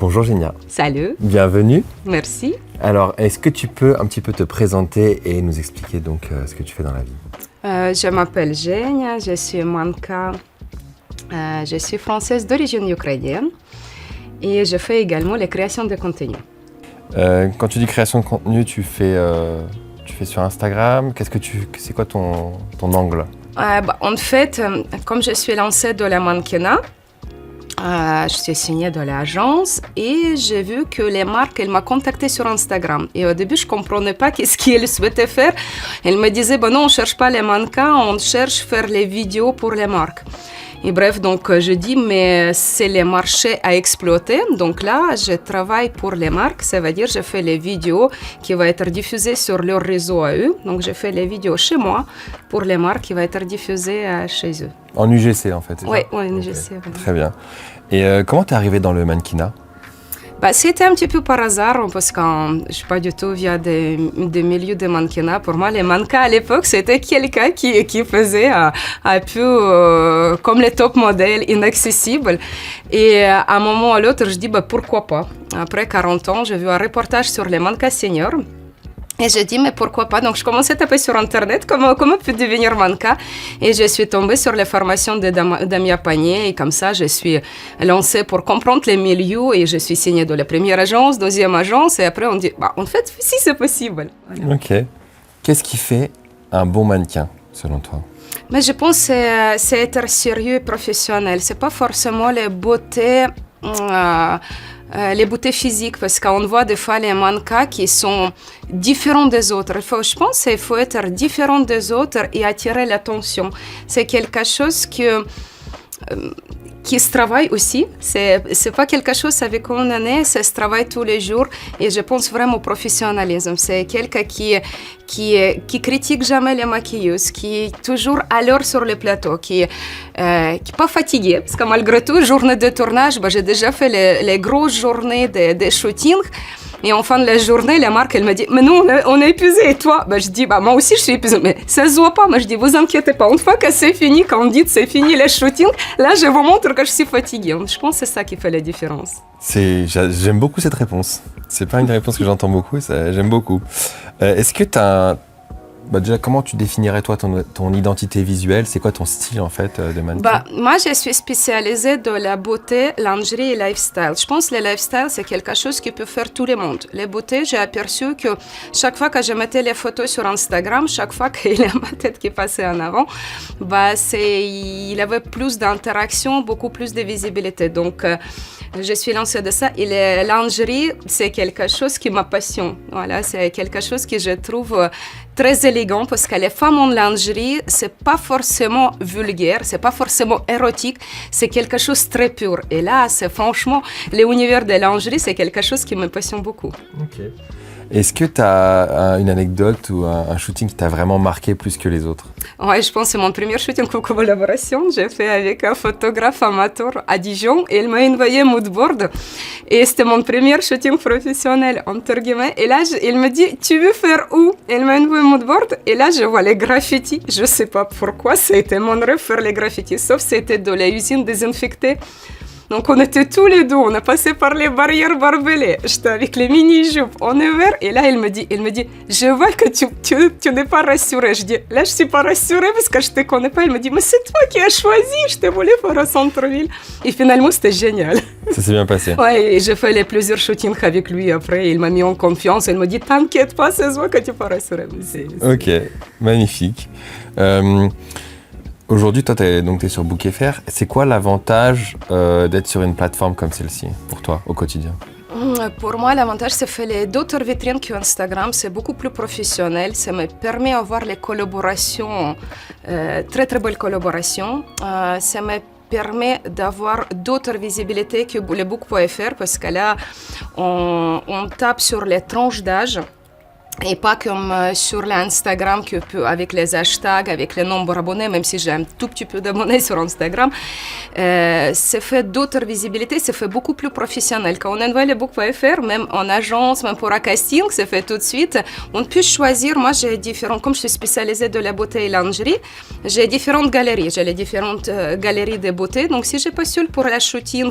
Bonjour Génia. Salut. Bienvenue. Merci. Alors, est-ce que tu peux un petit peu te présenter et nous expliquer donc ce que tu fais dans la vie? Je m'appelle Genia, je suis mannequin, je suis française d'origine ukrainienne et je fais également les créations de contenu. Quand tu dis création de contenu, tu fais sur Instagram. C'est quoi ton angle? En fait, comme je suis lancée dans le mannequinat, je suis signée de l'agence et j'ai vu que les marques, elles m'ont contactée sur Instagram. Et au début, je ne comprenais pas qu'est-ce qu'elles souhaitaient faire. Elles me disaient, non, on ne cherche pas les mannequins, on cherche faire les vidéos pour les marques. Et bref, donc je dis, mais c'est les marchés à exploiter. Donc là, je travaille pour les marques, ça veut dire je fais les vidéos qui vont être diffusées sur leur réseau à eux. Donc je fais les vidéos chez moi pour les marques qui vont être diffusées chez eux. En UGC en fait, c'est Oui, ça? en UGC. Okay. Très bien. Et comment t'es arrivée dans le mannequinat? C'était un petit peu par hasard, parce que je ne suis pas du tout via des milieux de mannequinat. Pour moi, les mannequins à l'époque, c'était quelqu'un qui faisait un peu comme les top modèles, inaccessibles. Et à un moment ou l'autre, je dis pourquoi pas. Après 40 ans, j'ai vu un reportage sur les mannequins seniors. Et j'ai dit, mais pourquoi pas? Donc, je commençais à taper sur Internet, comment peut devenir mannequin? Et je suis tombée sur les formations de Damia Panier. Et comme ça, je suis lancée pour comprendre les milieux. Et je suis signée dans la première agence, deuxième agence. Et après, on dit, en fait, si c'est possible. Voilà. Ok. Qu'est-ce qui fait un bon mannequin, selon toi? Mais je pense que c'est être sérieux et professionnel. C'est pas forcément les beautés physiques, parce qu'on voit des fois les mannequins qui sont différents des autres. Je pense qu'il faut être différent des autres et attirer l'attention. C'est quelque chose qui se travaille aussi. C'est pas quelque chose avec quoi on est, ça se travaille tous les jours. Et je pense vraiment au professionnalisme. C'est quelqu'un qui critique jamais les maquilleuses, qui est toujours à l'heure sur le plateau, qui est pas fatigué. Parce que malgré tout, journée de tournage, j'ai déjà fait les grosses journées de shooting. Et en fin de la journée, la marque, elle me dit, mais nous, on est épuisé. Et toi? Je dis, moi aussi, je suis épuisée. Mais ça se voit pas. Moi, je dis, vous inquiétez pas. Une fois que c'est fini, quand on dit que c'est fini le shooting, là, je vous montre que je suis fatiguée. Je pense que c'est ça qui fait la différence. J'aime beaucoup cette réponse. C'est pas une réponse que j'entends beaucoup, j'aime beaucoup. Est-ce que tu as déjà, comment tu définirais toi ton identité visuelle? C'est quoi ton style en fait de mannequin? Moi, je suis spécialisée dans la beauté, lingerie et lifestyle. Je pense que le lifestyle, c'est quelque chose qui peut faire tout le monde. Les beautés, j'ai aperçu que chaque fois que je mettais les photos sur Instagram, chaque fois qu'il y a ma tête qui passait en avant, il avait plus d'interaction, beaucoup plus de visibilité. Donc, je suis lancée de ça. Et la lingerie, c'est quelque chose qui m'appassionne. Voilà, c'est quelque chose que je trouve très élégant, parce que les femmes en lingerie, c'est pas forcément vulgaire, c'est pas forcément érotique, c'est quelque chose de très pur. Et là, c'est franchement, l'univers de la lingerie, c'est quelque chose qui me passionne beaucoup. Ok. Est-ce que tu as une anecdote ou un shooting qui t'a vraiment marqué plus que les autres? Oui, je pense que c'est mon premier shooting en collaboration. J'ai fait avec un photographe amateur à Dijon et il m'a envoyé un moodboard. Et c'était mon premier shooting professionnel, entre guillemets. Et là, il me dit, tu veux faire où? Il m'a envoyé un moodboard. Et là, je vois les graffitis. Je ne sais pas pourquoi, c'était mon rêve faire les graffitis. Sauf que c'était dans les usines désinfectées. Donc, on était tous les deux, on a passé par les barrières barbelées. J'étais avec les mini-jupes en hiver. Et là, il me dit, je vois que tu n'es pas rassurée. Je dis, là, je ne suis pas rassurée parce que je ne te connais pas. Il me dit, mais c'est toi qui as choisi. Je te voulais faire au centre-ville. Et finalement, c'était génial. Ça s'est bien passé. Oui, j'ai fait plusieurs shootings avec lui après. Il m'a mis en confiance. Il me dit, t'inquiète pas, ça se voit que tu n'es pas rassurée. Ok, magnifique. Aujourd'hui, toi, tu es sur Book.fr. C'est quoi l'avantage d'être sur une plateforme comme celle-ci, pour toi, au quotidien? Pour moi, l'avantage, c'est faire d'autres vitrines qu'Instagram. C'est beaucoup plus professionnel. Ça me permet d'avoir les collaborations, très, très belles collaborations. Ça me permet d'avoir d'autres visibilités que le Book.fr, parce que là, on tape sur les tranches d'âge. Et pas comme sur l'Instagram, avec les hashtags, avec les nombres d'abonnés, même si j'ai un tout petit peu d'abonnés sur Instagram, c'est fait d'autres visibilités, c'est fait beaucoup plus professionnel. Quand on envoie les book.fr, même en agence, même pour un casting, c'est fait tout de suite. On peut choisir, moi j'ai différents, comme je suis spécialisée de la beauté et lingerie, j'ai différentes galeries, j'ai les différentes galeries de beauté. Donc si je postule pour la shooting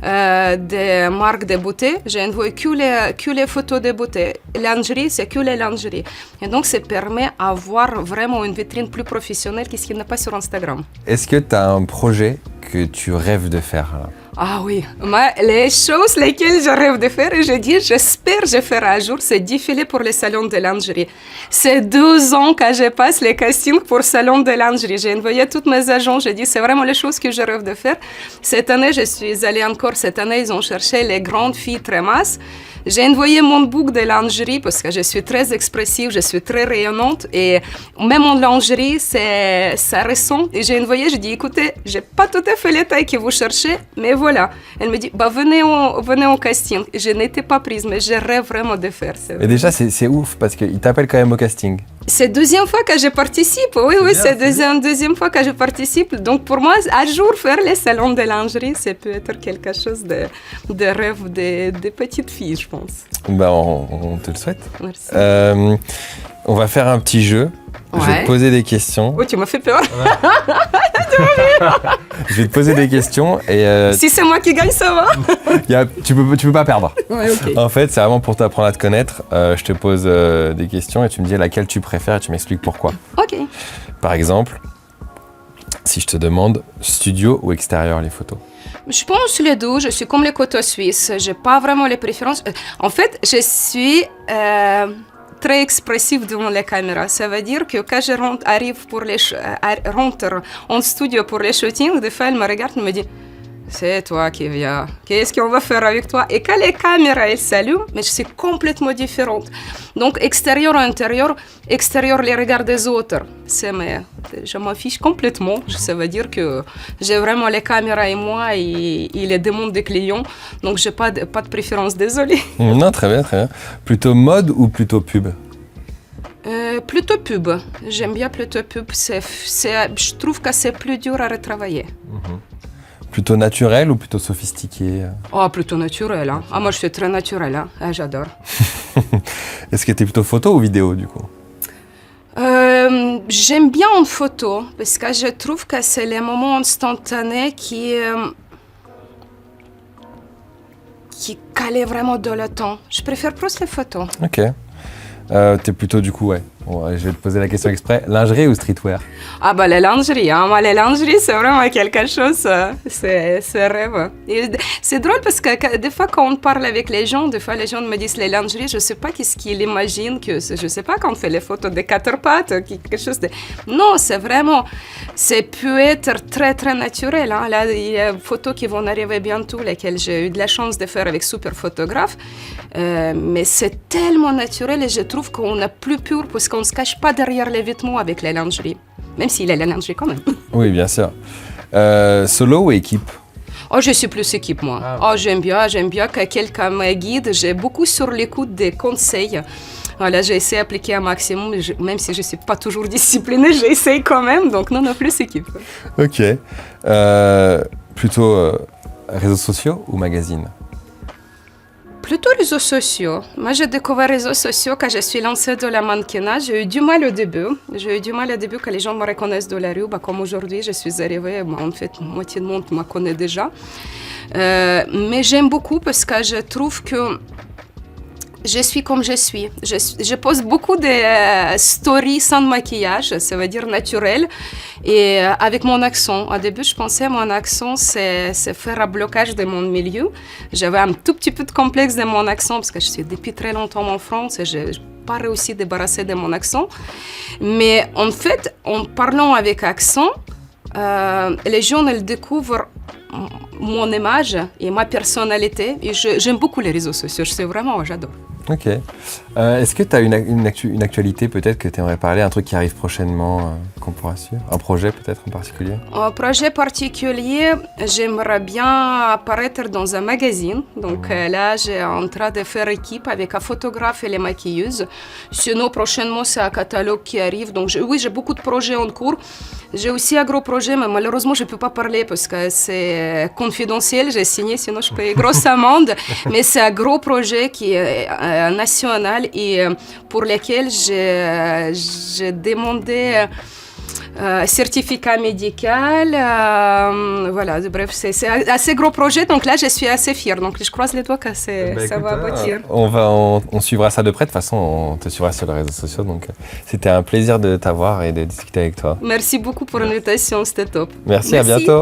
des marques de beauté, j'ai envoyé que les photos de beauté. Lingerie, c'est que les lingeries. Et donc, ça permet d'avoir vraiment une vitrine plus professionnelle que ce qui n'est pas sur Instagram. Est-ce que tu as un projet que tu rêves de faire là? Ah oui, moi, les choses lesquelles je rêve de faire, et je dis, j'espère que je ferai un jour, c'est défiler pour les salons de lingerie. C'est 12 ans que je passe les castings pour salons de lingerie. J'ai envoyé toutes mes agents, j'ai dit, c'est vraiment les choses que je rêve de faire. Cette année, je suis allée encore, cette année, ils ont cherché les grandes filles très minces. J'ai envoyé mon book de lingerie parce que je suis très expressive, je suis très rayonnante et même en lingerie, ça ressent. Et j'ai envoyé, je dis, écoutez, j'ai pas tout à fait les tailles que vous cherchez, mais voilà. Elle me dit, bah venez au casting. Je n'étais pas prise, mais je rêve vraiment de faire ça. Et déjà, c'est ouf parce qu'ils t'appellent quand même au casting. C'est la deuxième fois que je participe. Oui, c'est la deuxième fois que je participe. Donc pour moi, un jour faire les salons de lingerie, ça peut être quelque chose de rêve de petites filles, je pense. Bah, on te le souhaite. Merci. On va faire un petit jeu. Ouais. Je vais te poser des questions. Oh, tu m'as fait peur. Je vais te poser des questions et Si c'est moi qui gagne, ça va. tu peux pas perdre. Ouais, ok. En fait, c'est vraiment pour t'apprendre à te connaître. Je te pose des questions et tu me dis laquelle tu préfères et tu m'expliques pourquoi. Ok. Par exemple, si je te demande studio ou extérieur les photos. Je pense les deux. Je suis comme les couteaux suisses. J'ai pas vraiment les préférences. En fait, je suis très expressive devant les caméras. Ça veut dire que quand je rentre en studio pour les shootings, des fois, elle me regarde et me dit c'est toi qui viens. Qu'est-ce qu'on va faire avec toi? Et quand les caméras elles s'allument, mais je suis complètement différente. Donc extérieur ou intérieur, extérieur les regards des autres, je m'en fiche complètement. Ça veut dire que j'ai vraiment les caméras et moi et les demandes des clients. Donc j'ai pas de préférence, désolée. Non, très bien, très bien. Plutôt mode ou plutôt pub? Plutôt pub. J'aime bien plutôt pub. Je trouve que c'est plus dur à retravailler. Plutôt naturel ou plutôt sophistiqué? Oh, plutôt naturel. Hein. Ah, moi, je suis très naturel. Hein. Ah, j'adore. Est-ce que tu es plutôt photo ou vidéo, du coup? J'aime bien en photo, parce que je trouve que c'est les moments instantanés qui calaient vraiment dans le temps. Je préfère plus les photos. Ok. T'es plutôt, du coup, ouais. Bon, je vais te poser la question exprès. Lingerie ou streetwear? Ah bah la lingerie, hein. Moi, la lingerie, c'est vraiment quelque chose, c'est rêve. Et c'est drôle parce que des fois, quand on parle avec les gens, des fois, les gens me disent les lingeries, je sais pas qu'est-ce qu'ils imaginent, je sais pas quand on fait les photos de quatre pattes, quelque chose de... Non, c'est vraiment, ça peut être très, très naturel. Hein. Là, il y a des photos qui vont arriver bientôt, lesquelles j'ai eu de la chance de faire avec super photographes. Mais c'est tellement naturel et je trouve qu'on n'a plus peur parce qu'on ne se cache pas derrière les vêtements avec la lingerie. Même s'il a la lingerie quand même. Oui, bien sûr. Solo ou équipe? Oh, je suis plus équipe, moi. Ah, oh, j'aime bien que quelqu'un me guide. J'ai beaucoup sur l'écoute des conseils. Voilà, j'essaie d'appliquer un maximum, même si je ne suis pas toujours disciplinée, j'essaie quand même. Donc, non, plus équipe. Ok. Plutôt réseaux sociaux ou magazine? Plutôt réseaux sociaux. Moi, j'ai découvert les réseaux sociaux quand je suis lancée dans la mannequinat. J'ai eu du mal au début. Quand les gens me reconnaissent dans la rue. Comme aujourd'hui, je suis arrivée. En fait, moitié du monde me connaît déjà. Mais j'aime beaucoup parce que je trouve que je suis comme je suis. Je poste beaucoup de stories sans maquillage, ça veut dire naturel, et avec mon accent. Au début, je pensais que mon accent, c'est faire un blocage de mon milieu. J'avais un tout petit peu de complexe de mon accent parce que je suis depuis très longtemps en France et je n'ai pas réussi à débarrasser de mon accent. Mais en fait, en parlant avec accent, les gens ils découvrent mon image et ma personnalité. Et j'aime beaucoup les réseaux sociaux, j'adore. Ok. Est-ce que tu as une actualité peut-être que tu aimerais parler, un truc qui arrive prochainement qu'on pourra suivre? Un projet peut-être en particulier? Un projet particulier, j'aimerais bien apparaître dans un magazine. Donc là, j'ai en train de faire équipe avec un photographe et les maquilleuses. Sinon, prochainement, c'est un catalogue qui arrive. Donc oui, j'ai beaucoup de projets en cours. J'ai aussi un gros projet, mais malheureusement, je ne peux pas parler parce que c'est confidentiel. J'ai signé, sinon je paye grosse amende. Mais c'est un gros projet qui est national et pour lequel j'ai demandé certificat médical. Voilà, bref, c'est un assez gros projet. Donc là, je suis assez fière. Donc je croise les doigts que ça va aboutir. On suivra ça de près. De toute façon, on te suivra sur les réseaux sociaux. Donc c'était un plaisir de t'avoir et de discuter avec toi. Merci beaucoup pour l'invitation. C'était top. Merci, à bientôt.